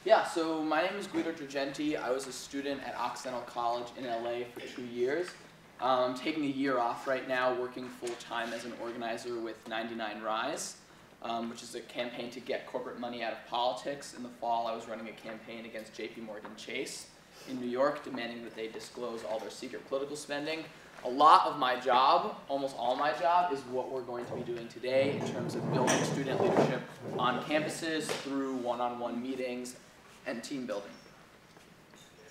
Yeah, so my name is Guido Dragenti. I was a student at Occidental College in LA for 2 years. I'm taking a year off right now, working full-time as an organizer with 99 Rise, which is a campaign to get corporate money out of politics. In the fall, I was running a campaign against JP Chase in New York, demanding that they disclose all their secret political spending. A lot of my job, almost all my job, is what we're going to be doing today in terms of building student leadership on campuses through one-on-one meetings and team building.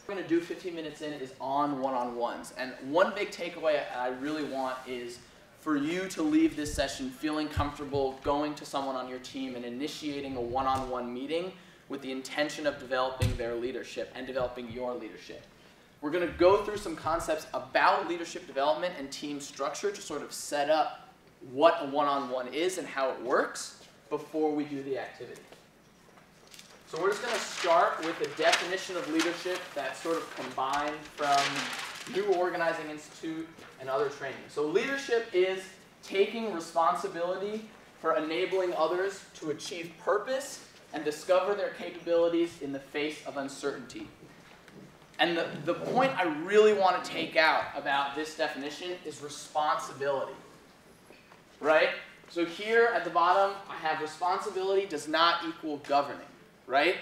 What we're going to do 15 minutes in is on one-on-ones. And one big takeaway I really want is for you to leave this session feeling comfortable going to someone on your team and initiating a one-on-one meeting with the intention of developing their leadership and developing your leadership. We're going to go through some concepts about leadership development and team structure to sort of set up what a one-on-one is and how it works before we do the activity. So we're just going to start with a definition of leadership that's sort of combined from New Organizing Institute and other training. So leadership is taking responsibility for enabling others to achieve purpose and discover their capabilities in the face of uncertainty. And the point I really want to take out about this definition is responsibility, right? So here at the bottom, I have responsibility does not equal governing, right?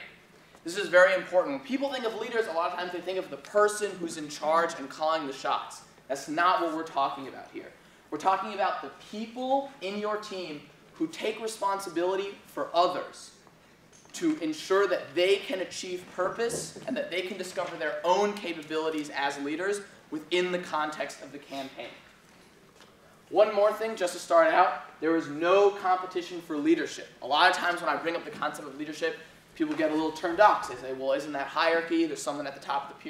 This is very important. When people think of leaders, a lot of times they think of the person who's in charge and calling the shots. That's not what we're talking about here. We're talking about the people in your team who take responsibility for others, to ensure that they can achieve purpose and that they can discover their own capabilities as leaders within the context of the campaign. One more thing, just to start out, there is no competition for leadership. A lot of times when I bring up the concept of leadership, people get a little turned off. They say, well, isn't that hierarchy? There's someone at the top of the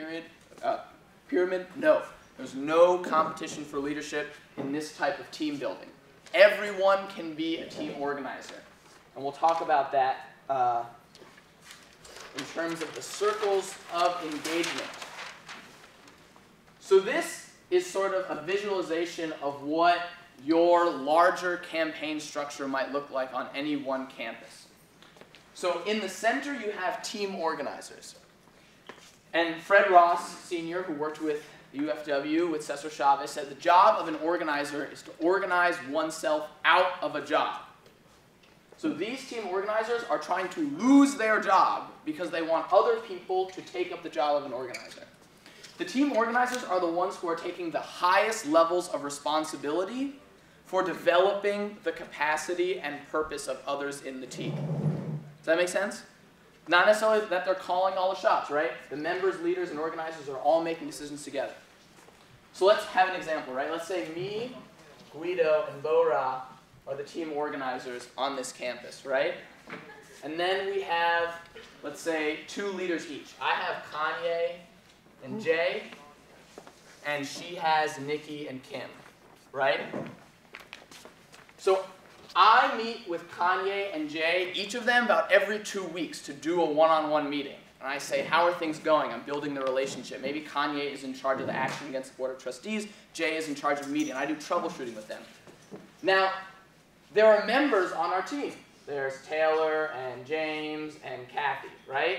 pyramid. No, there's no competition for leadership in this type of team building. Everyone can be a team organizer. And we'll talk about that in terms of the circles of engagement. So this is sort of a visualization of what your larger campaign structure might look like on any one campus. So in the center you have team organizers. And Fred Ross, Sr., who worked with UFW, with Cesar Chavez, said the job of an organizer is to organize oneself out of a job. So these team organizers are trying to lose their job because they want other people to take up the job of an organizer. The team organizers are the ones who are taking the highest levels of responsibility for developing the capacity and purpose of others in the team. Does that make sense? Not necessarily that they're calling all the shots, right? The members, leaders, and organizers are all making decisions together. So let's have an example, right? Let's say me, Guido, and Bora are the team organizers on this campus, right? And then we have, let's say, 2 leaders each. I have Kanye and Jay, and she has Nikki and Kim, right? So I meet with Kanye and Jay, each of them about every 2 weeks to do a one-on-one meeting. And I say, how are things going? I'm building the relationship. Maybe Kanye is in charge of the action against the Board of Trustees. Jay is in charge of media, and I do troubleshooting with them. Now, there are members on our team. There's Taylor and James and Kathy, right?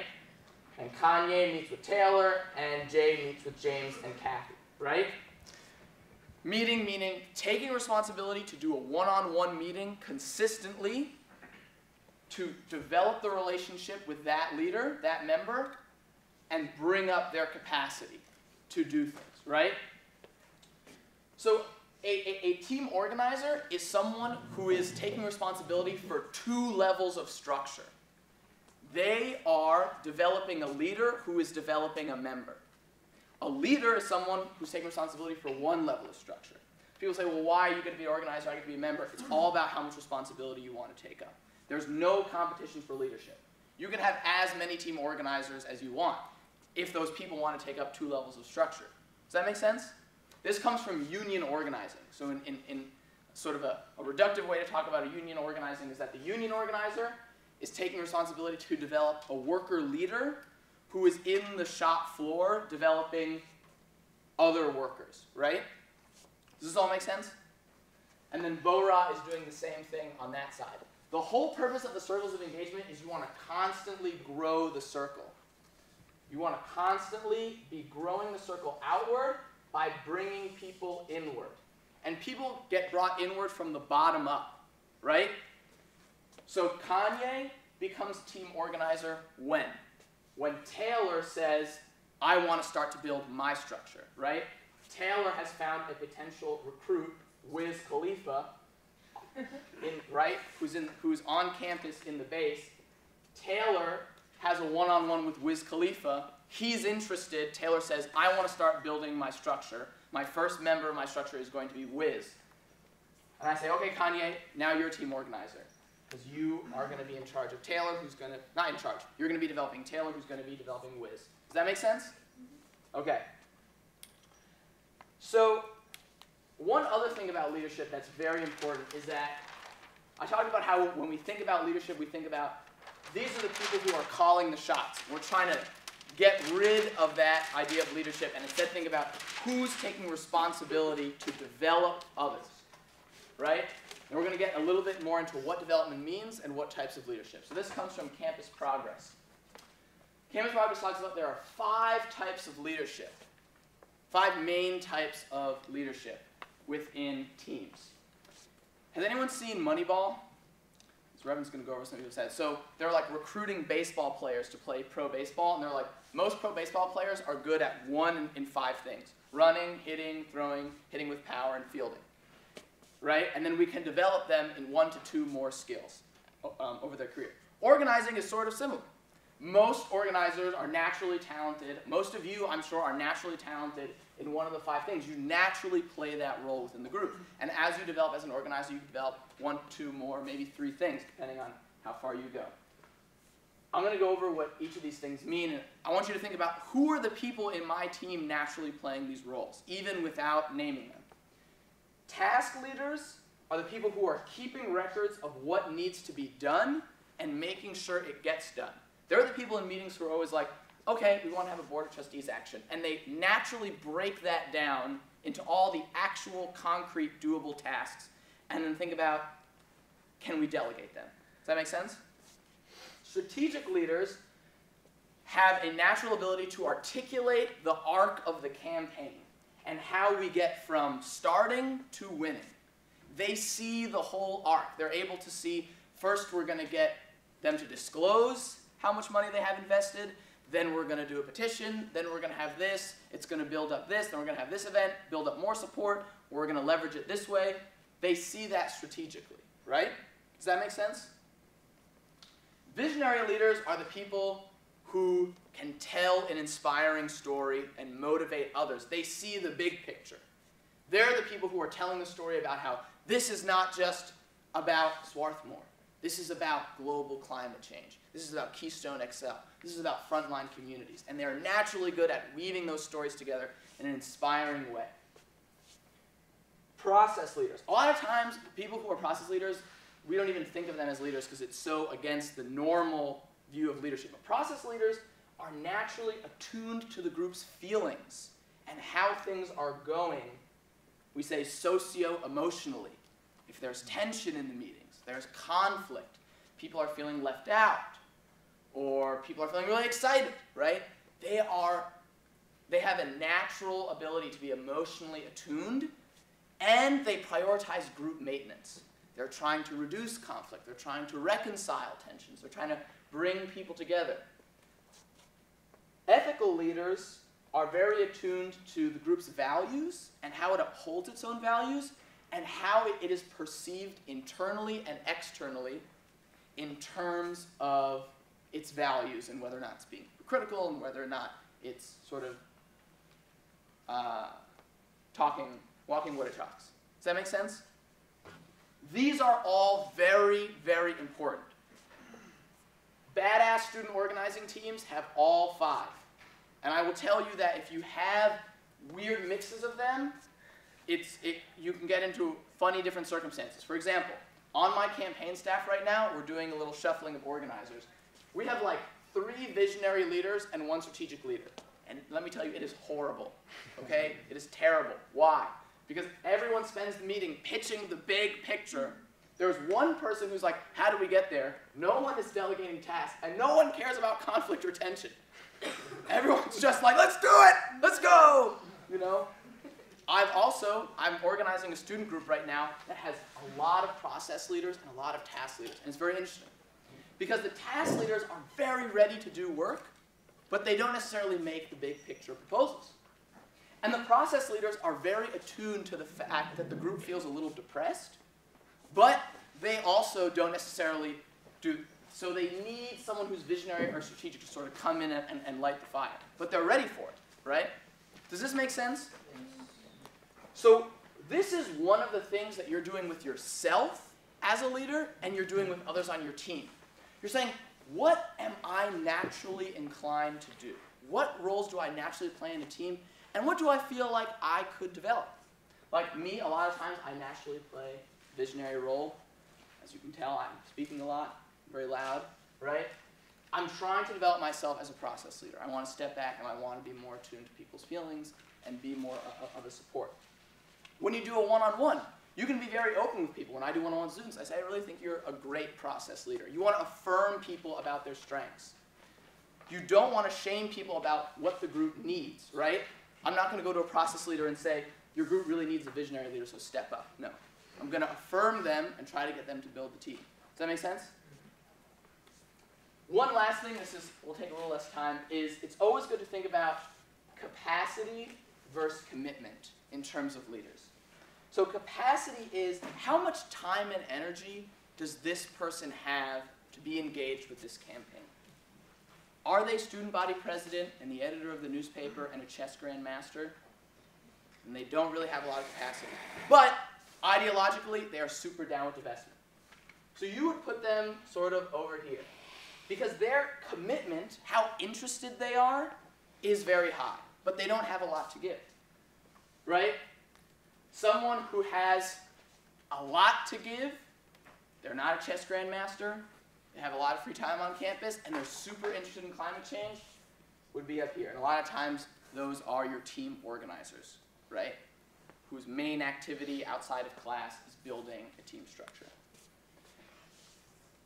And Kanye meets with Taylor, and Jay meets with James and Kathy, right? Meeting meaning taking responsibility to do a one-on-one meeting consistently to develop the relationship with that leader, that member, and bring up their capacity to do things, right? So a team organizer is someone who is taking responsibility for 2 levels of structure. They are developing a leader who is developing a member. A leader is someone who's taking responsibility for 1 level of structure. People say, well, why are you going to be an organizer? I get to be a member. It's all about how much responsibility you want to take up. There's no competition for leadership. You can have as many team organizers as you want if those people want to take up 2 levels of structure. Does that make sense? This comes from union organizing. So in sort of a reductive way to talk about a union organizing is that the union organizer is taking responsibility to develop a worker leader who is in the shop floor developing other workers, right? Does this all make sense? And then Bora is doing the same thing on that side. The whole purpose of the circles of engagement is you want to constantly grow the circle. You want to constantly be growing the circle outward by bringing people inward. And people get brought inward from the bottom up, right? So Kanye becomes team organizer when? When Taylor says, I want to start to build my structure, right? Taylor has found a potential recruit, Wiz Khalifa, right? Who's on campus in the base. Taylor has a one-on-one with Wiz Khalifa. He's interested. Taylor says, I want to start building my structure. My first member of my structure is going to be Wiz. And I say, okay, Kanye, now you're a team organizer. Because you are going to be in charge of Taylor, who's going to, not in charge, you're going to be developing Taylor, who's going to be developing Wiz. Does that make sense? Okay. So, one other thing about leadership that's very important is that I talked about how when we think about leadership, we think about these are the people who are calling the shots. We're trying to get rid of that idea of leadership and instead think about who's taking responsibility to develop others, right? And we're going to get a little bit more into what development means and what types of leadership. So this comes from Campus Progress. Campus Progress talks about there are 5 types of leadership, 5 main types of leadership within teams. Has anyone seen Moneyball? So Revan's going to go over something he said. So they're like recruiting baseball players to play pro baseball, and they're like, most pro baseball players are good at 1 in 5 things: running, hitting, throwing, hitting with power, and fielding. Right? And then we can develop them in 1 to 2 more skills over their career. Organizing is sort of similar. Most organizers are naturally talented. Most of you, I'm sure, are naturally talented in 1 of the 5 things. You naturally play that role within the group. And as you develop as an organizer, you develop 1, 2 more, maybe 3 things, depending on how far you go. I'm going to go over what each of these things mean. And I want you to think about who are the people in my team naturally playing these roles, even without naming them. Task leaders are the people who are keeping records of what needs to be done and making sure it gets done. They're the people in meetings who are always like, okay, we want to have a board of trustees action. And they naturally break that down into all the actual, concrete, doable tasks, and then think about, can we delegate them? Does that make sense? Strategic leaders have a natural ability to articulate the arc of the campaign and how we get from starting to winning. They see the whole arc. They're able to see, first we're going to get them to disclose how much money they have invested, then we're going to do a petition, then we're going to have this, it's going to build up this, then we're going to have this event, build up more support, we're going to leverage it this way. They see that strategically, right? Does that make sense? Visionary leaders are the people who can tell an inspiring story and motivate others. They see the big picture. They're the people who are telling the story about how this is not just about Swarthmore. This is about global climate change. This is about Keystone XL. This is about frontline communities. And they're naturally good at weaving those stories together in an inspiring way. Process leaders. A lot of times, people who are process leaders, we don't even think of them as leaders because it's so against the normal view of leadership. But process leaders are naturally attuned to the group's feelings and how things are going, we say socio-emotionally. If there's tension in the meetings, there's conflict, people are feeling left out, or people are feeling really excited, right? They have a natural ability to be emotionally attuned, and they prioritize group maintenance. They're trying to reduce conflict. They're trying to reconcile tensions. They're trying to bring people together. Ethical leaders are very attuned to the group's values and how it upholds its own values and how it is perceived internally and externally in terms of its values and whether or not it's being critical and whether or not it's sort of walking what it talks. Does that make sense? These are all very, very important. Badass student organizing teams have all 5. And I will tell you that if you have weird mixes of them, you can get into funny different circumstances. For example, on my campaign staff right now, we're doing a little shuffling of organizers. We have like 3 visionary leaders and 1 strategic leader. And let me tell you, it is horrible, okay? It is terrible. Why? Because everyone spends the meeting pitching the big picture, There's one person who's like, how do we get there? No one is delegating tasks, and no one cares about conflict or tension. Everyone's just like, let's do it! Let's go! You know? I'm organizing a student group right now that has a lot of process leaders and a lot of task leaders, and it's very interesting. Because the task leaders are very ready to do work, but they don't necessarily make the big picture proposals. And the process leaders are very attuned to the fact that the group feels a little depressed, but they also don't necessarily do, so they need someone who's visionary or strategic to sort of come in and light the fire. But they're ready for it, right? Does this make sense? So this is one of the things that you're doing with yourself as a leader and you're doing with others on your team. You're saying, what am I naturally inclined to do? What roles do I naturally play in a team? And what do I feel like I could develop? Like me, a lot of times I naturally play a visionary role. As you can tell, I'm speaking a lot, very loud, right? I'm trying to develop myself as a process leader. I want to step back and I want to be more attuned to people's feelings and be more of a support. When you do a one-on-one, you can be very open with people. When I do one-on-one students, I say, I really think you're a great process leader. You want to affirm people about their strengths. You don't want to shame people about what the group needs, right? I'm not going to go to a process leader and say, your group really needs a visionary leader, so step up. No. I'm going to affirm them and try to get them to build the team. Does that make sense? One last thing, will take a little less time, is it's always good to think about capacity versus commitment in terms of leaders. So capacity is how much time and energy does this person have to be engaged with this campaign? Are they student body president and the editor of the newspaper and a chess grandmaster? And they don't really have a lot of capacity. But ideologically, they are super down with divestment. So you would put them sort of over here. Because their commitment, how interested they are, is very high. But they don't have a lot to give. Right? Someone who has a lot to give, they're not a chess grandmaster, they have a lot of free time on campus, and they're super interested in climate change, would be up here. And a lot of times, those are your team organizers, right? Whose main activity outside of class is building a team structure.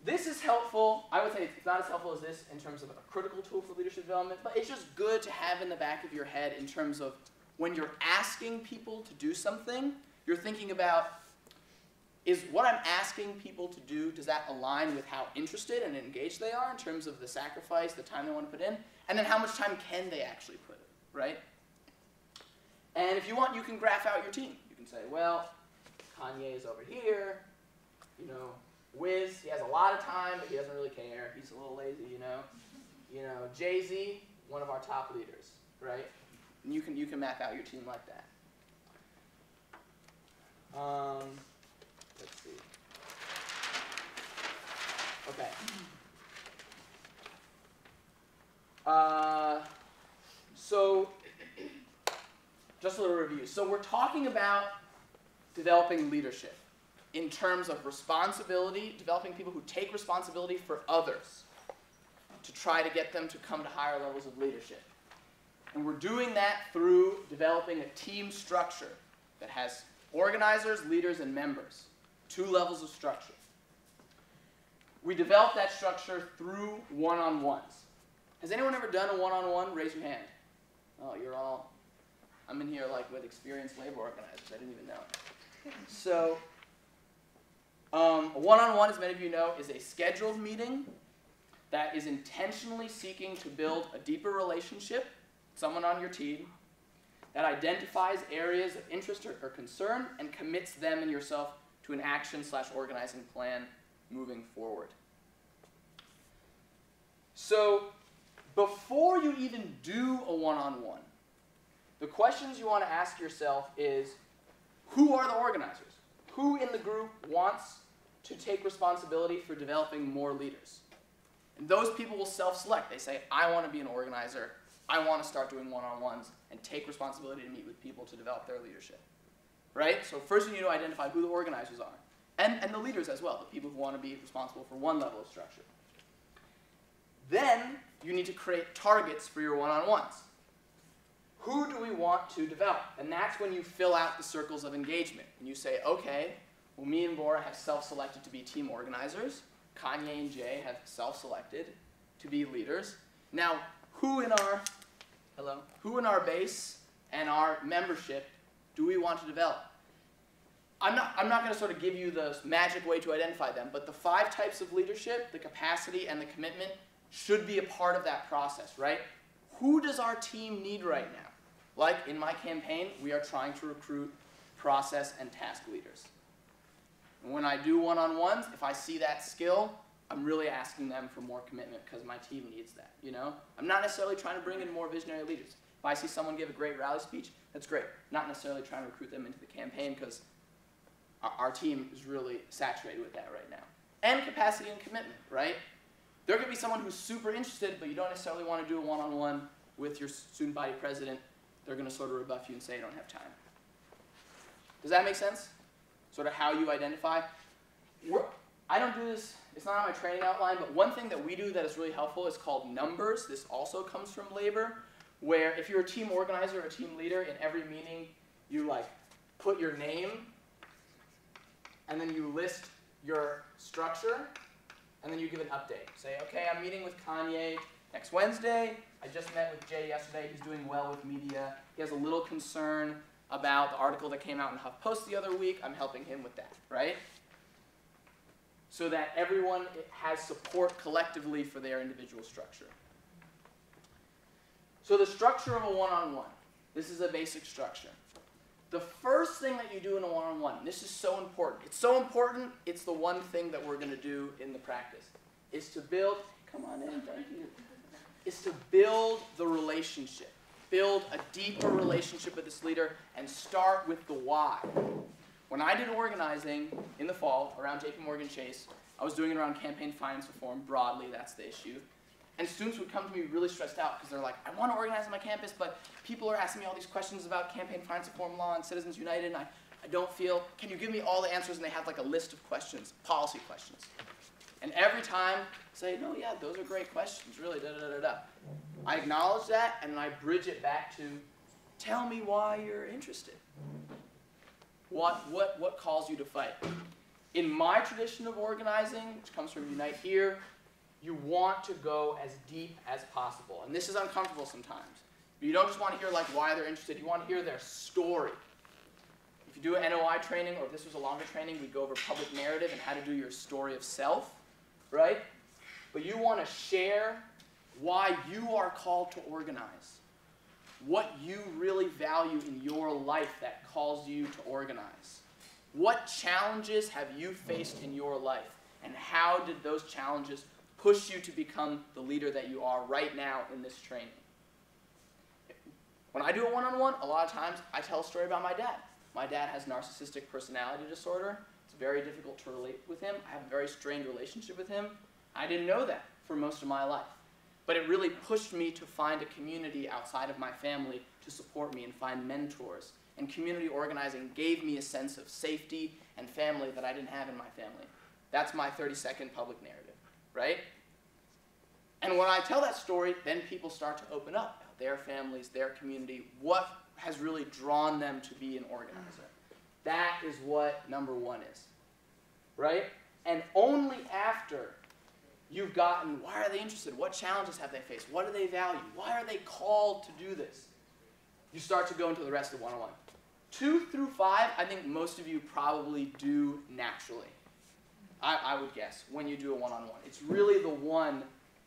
This is helpful. I would say it's not as helpful as this in terms of a critical tool for leadership development, but it's just good to have in the back of your head in terms of when you're asking people to do something, you're thinking about, is what I'm asking people to do, does that align with how interested and engaged they are in terms of the sacrifice, the time they want to put in, and then how much time can they actually put in, right? And if you want, you can graph out your team. You can say, well, Kanye is over here, you know, Wiz, he has a lot of time, but he doesn't really care. He's a little lazy, you know. You know, Jay-Z, one of our top leaders, right? And you can map out your team like that. Let's see. Okay. So, just a little review. So we're talking about developing leadership in terms of responsibility, developing people who take responsibility for others to try to get them to come to higher levels of leadership. And we're doing that through developing a team structure that has organizers, leaders, and members. 2 levels of structure. We develop that structure through one-on-ones. Has anyone ever done a one-on-one? Raise your hand. Oh, you're all, I'm in here like with experienced labor organizers. I didn't even know. So, a one-on-one, as many of you know, is a scheduled meeting that is intentionally seeking to build a deeper relationship with someone on your team, that identifies areas of interest or concern and commits them and yourself to an action/organizing plan moving forward. So, before you even do a one-on-one, the questions you want to ask yourself is, who are the organizers? Who in the group wants to take responsibility for developing more leaders? And those people will self-select. They say, I want to be an organizer. I want to start doing one-on-ones and take responsibility to meet with people to develop their leadership. Right? So first you need to identify who the organizers are. And the leaders as well, the people who want to be responsible for one level of structure. Then you need to create targets for your one-on-ones. Who do we want to develop? And that's when you fill out the circles of engagement. And you say, okay, Well, me and Bora have self-selected to be team organizers. Kanye and Jay have self-selected to be leaders. Now, who in our base and our membership do we want to develop? I'm not going to sort of give you the magic way to identify them, but the 5 types of leadership, the capacity and the commitment, should be a part of that process, right? Who does our team need right now? Like in my campaign, we are trying to recruit process and task leaders. And when I do one-on-ones, if I see that skill, I'm really asking them for more commitment because my team needs that, you know? I'm not necessarily trying to bring in more visionary leaders. If I see someone give a great rally speech, that's great. Not necessarily trying to recruit them into the campaign because our team is really saturated with that right now. And capacity and commitment, right? There could be someone who's super interested, but you don't necessarily want to do a one-on-one with your student body president. They're going to sort of rebuff you and say you don't have time. Does that make sense? Sort of how you identify. I don't do this, it's not on my training outline, but one thing that we do that is really helpful is called numbers. This also comes from labor, where if you're a team organizer or a team leader, in every meeting you like put your name, and then you list your structure, and then you give an update. Say, okay, I'm meeting with Kanye next Wednesday. I just met with Jay yesterday. He's doing well with media. He has a little concern about the article that came out in HuffPost the other week. I'm helping him with that, right? So that everyone has support collectively for their individual structure. So the structure of a one-on-one. This is a basic structure. The first thing that you do in a one-on-one, this is so important. It's so important, it's the one thing that we're going to do in the practice, is to build, come on in, thank you, is to build the relationship. Build a deeper relationship with this leader and start with the why. When I did organizing in the fall around JP Morgan Chase, I was doing it around campaign finance reform broadly, that's the issue. And students would come to me really stressed out because they're like, I want to organize on my campus, but people are asking me all these questions about campaign finance reform law and Citizens United, and I don't feel, can you give me all the answers? And they have like a list of questions, policy questions. And every time, I say, no, yeah, those are great questions, really, da-da-da-da-da. I acknowledge that, and then I bridge it back to, tell me why you're interested. What calls you to fight? In my tradition of organizing, which comes from Unite Here, you want to go as deep as possible. And this is uncomfortable sometimes. But you don't just want to hear like why they're interested. You want to hear their story. If you do an NOI training, or if this was a longer training, we'd go over public narrative and how to do your story of self, right? But you want to share why you are called to organize. What you really value in your life that calls you to organize. What challenges have you faced in your life? And how did those challenges push you to become the leader that you are right now in this training? When I do a one-on-one, a lot of times I tell a story about my dad. My dad has narcissistic personality disorder. It's very difficult to relate with him. I have a very strained relationship with him. I didn't know that for most of my life. But it really pushed me to find a community outside of my family to support me and find mentors. And community organizing gave me a sense of safety and family that I didn't have in my family. That's my 30-second public narrative, right? And when I tell that story, then people start to open up their families, their community, what has really drawn them to be an organizer. That is what number one is, right? And only after you've gotten, why are they interested? What challenges have they faced? What do they value? Why are they called to do this? You start to go into the rest of one-on-one. 2 through 5, I think most of you probably do naturally. I would guess, when you do a one-on-one. It's really the one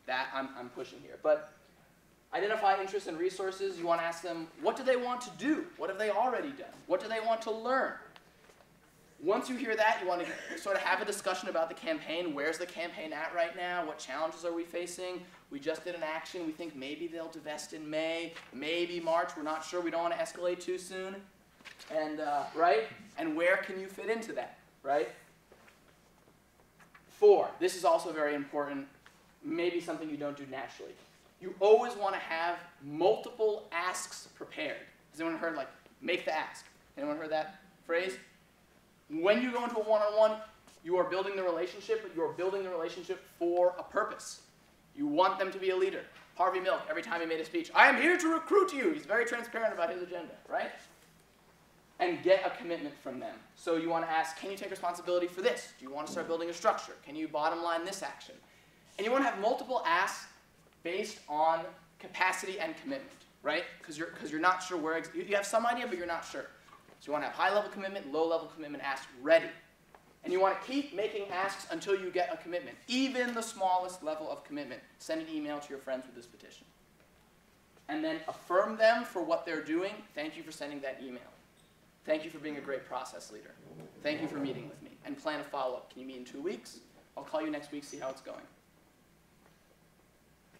that I'm pushing here. But identify interests and resources. You want to ask them, what do they want to do? What have they already done? What do they want to learn? Once you hear that, you want to sort of have a discussion about the campaign. Where's the campaign at right now? What challenges are we facing? We just did an action. We think maybe they'll divest in May, maybe March. We're not sure. We don't want to escalate too soon. And, right? And where can you fit into that, right? 4, this is also very important, maybe something you don't do naturally. You always want to have multiple asks prepared. Has anyone heard, like, make the ask? Anyone heard that phrase? When you go into a one-on-one, you are building the relationship, but you are building the relationship for a purpose. You want them to be a leader. Harvey Milk, every time he made a speech, I am here to recruit you. He's very transparent about his agenda, right? and get a commitment from them. So you want to ask, can you take responsibility for this? Do you want to start building a structure? Can you bottom line this action? And you want to have multiple asks based on capacity and commitment, right? Because you're not sure where, you have some idea, but you're not sure. So you want to have high-level commitment, low-level commitment asks ready. And you want to keep making asks until you get a commitment, even the smallest level of commitment. Send an email to your friends with this petition. And then affirm them for what they're doing. Thank you for sending that email. Thank you for being a great process leader. Thank you for meeting with me. And plan a follow-up. Can you meet in 2 weeks? I'll call you next week, see how it's going.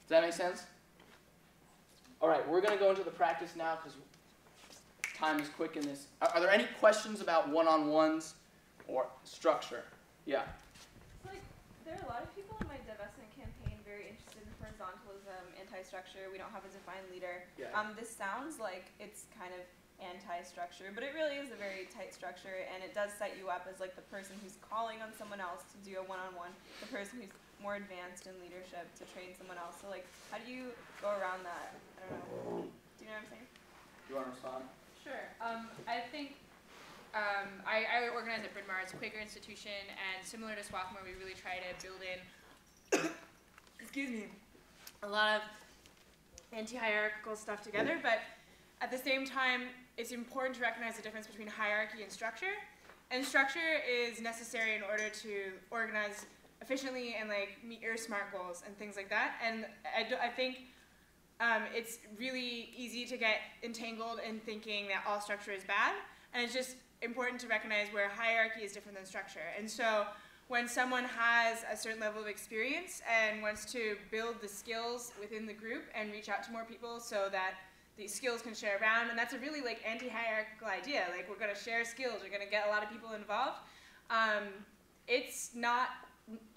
Does that make sense? All right, we're going to go into the practice now because time is quick in this. Are there any questions about one-on-ones or structure? Yeah. Like, there are a lot of people in my divestment campaign very interested in horizontalism, anti-structure. We don't have a defined leader. Yeah. This sounds like it's kind of anti-structure, but it really is a very tight structure, and it does set you up as like the person who's calling on someone else to do a one-on-one, the person who's more advanced in leadership to train someone else. So like, how do you go around that? I don't know. Do you know what I'm saying? Do you want to respond? Sure. I think I organize at Bryn Mawr. It's a Quaker institution, and similar to Swarthmore, we really try to build in, excuse me, a lot of anti-hierarchical stuff together, but at the same time, it's important to recognize the difference between hierarchy and structure. And structure is necessary in order to organize efficiently and like meet your SMART goals and things like that. And I think it's really easy to get entangled in thinking that all structure is bad. And it's just important to recognize where hierarchy is different than structure. And so when someone has a certain level of experience and wants to build the skills within the group and reach out to more people so that these skills can share around, and that's a really like anti-hierarchical idea. Like, we're going to share skills, we're going to get a lot of people involved. It's not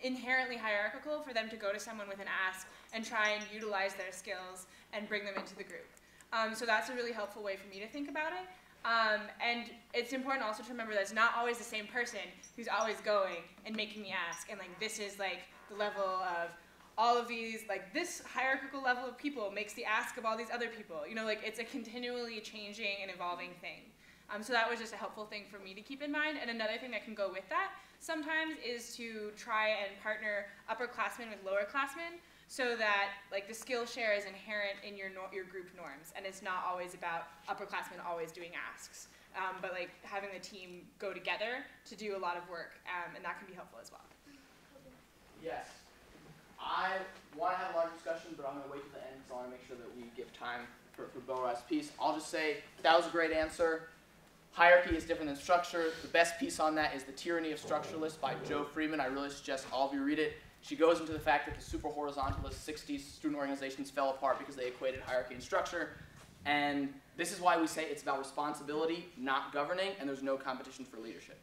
inherently hierarchical for them to go to someone with an ask and try and utilize their skills and bring them into the group. So that's a really helpful way for me to think about it. And it's important also to remember that it's not always the same person who's always going and making the ask. And like, this is like the level of all of these, like this hierarchical level of people makes the ask of all these other people. You know, like it's a continually changing and evolving thing. So that was just a helpful thing for me to keep in mind. And another thing that can go with that sometimes is to try and partner upperclassmen with lowerclassmen so that like the skill share is inherent in your group norms. And it's not always about upperclassmen always doing asks, but like having the team go together to do a lot of work. And that can be helpful as well. Yes. I want to have a large discussion, but I'm going to wait till the end because I want to make sure that we give time for Bo-Ra's piece. I'll just say that was a great answer. Hierarchy is different than structure. The best piece on that is The Tyranny of Structuralists by Jo Freeman. I really suggest all of you read it. She goes into the fact that the super horizontalist 60s student organizations fell apart because they equated hierarchy and structure. And this is why we say it's about responsibility, not governing, and there's no competition for leadership.